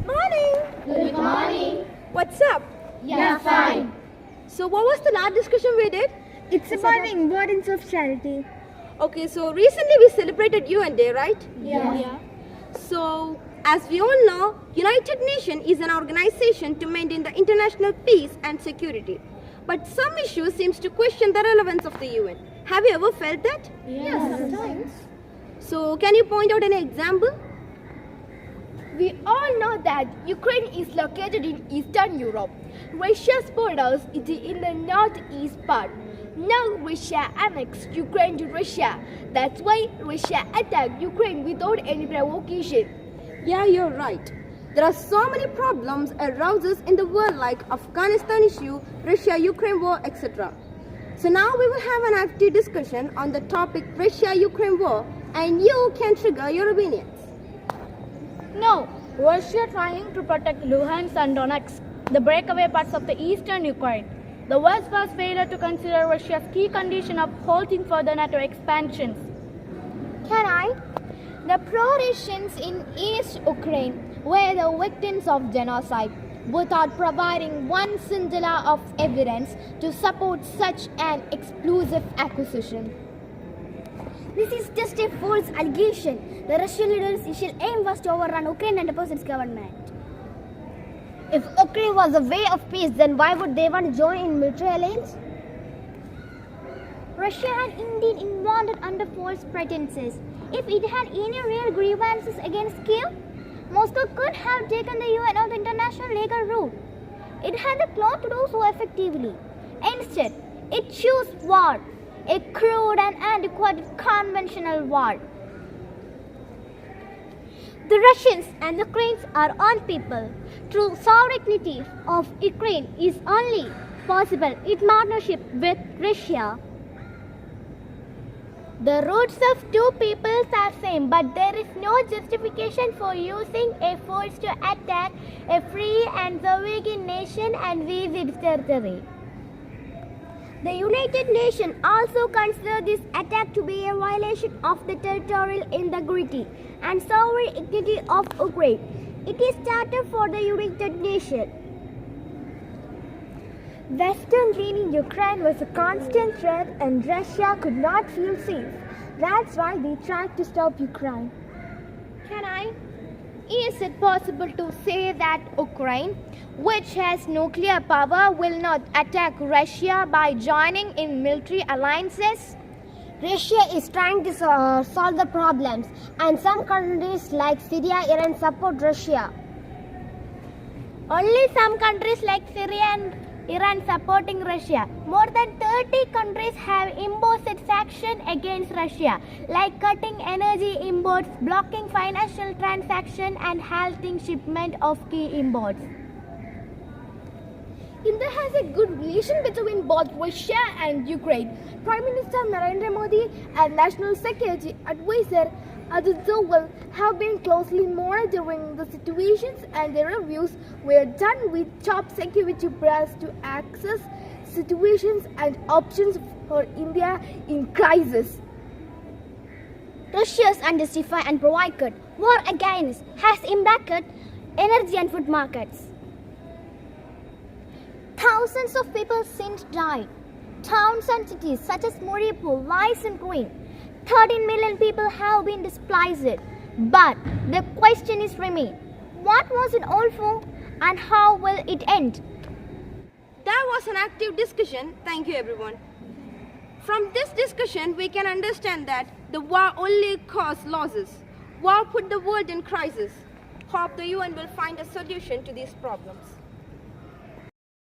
morning. Good morning. What's up? Yeah, fine. So what was the last discussion we did? It's about the importance of charity. Okay, so recently we celebrated UN Day, right? Yeah. So as we all know, United Nations is an organization to maintain the international peace and security. But some issues seems to question the relevance of the UN. Have you ever felt that? Yes, sometimes. So can you point out an example? We all know that Ukraine is located in Eastern Europe. Russia's borders is in the northeast part. Now Russia annexed Ukraine to Russia. That's why Russia attacked Ukraine without any provocation. Yeah, you're right. There are so many problems arises in the world like Afghanistan issue, Russia-Ukraine war, etc. So now we will have an active discussion on the topic Russia-Ukraine war, and you can trigger your opinions. No, Russia trying to protect Luhansk and Donetsk, the breakaway parts of the eastern Ukraine. The West was failure to consider Russia's key condition of halting further NATO expansions. Can I? The pro-Russians in East Ukraine were the victims of genocide without providing one scintilla of evidence to support such an explosive accusation. This is just a false allegation. The Russian leaders' initial aim was to overrun Ukraine and oppose its government. If Ukraine was a way of peace, then why would they want to join in military alliance? Russia had indeed invaded under false pretenses. If it had any real grievances against Kiev, Moscow could have taken the UN or the international legal route. It had the clout to do so effectively. Instead, it chose war, a crude and antiquated conventional war. The Russians and Ukrainians are own people. True sovereignty of Ukraine is only possible in partnership with Russia. The roots of two peoples are same, but there is no justification for using a force to attack a free and sovereign nation and seize its territory. The United Nations also consider this attack to be a violation of the territorial integrity and sovereignty of Ukraine. It is started for the United Nations. Western-leaning Ukraine was a constant threat and Russia could not feel safe. That's why they tried to stop Ukraine. Can I? Is it possible to say that Ukraine, which has nuclear power, will not attack Russia by joining in military alliances? Russia is trying to solve the problems, and some countries like Syria, Iran support Russia. Only some countries like Syria and Iran supporting Russia. More than 30 countries have imposed sanctions against Russia, like cutting energy imports, blocking financial transactions, and halting shipment of key imports. India has a good relation between both Russia and Ukraine. Prime Minister Narendra Modi and National Security Advisor Ajit Doval have been closely monitoring the situations, and their reviews were done with top security brass to access situations and options for India in crisis. Russia's unjustified and provoked war against has impacted energy and food markets. Thousands of people since died. Towns and cities such as Mariupol lies in ruin. 13 million people have been displaced. But the question is remain: what was it all for, and how will it end? That was an active discussion. Thank you, everyone. From this discussion, we can understand that the war only caused losses. War put the world in crisis. Hope the UN will find a solution to these problems.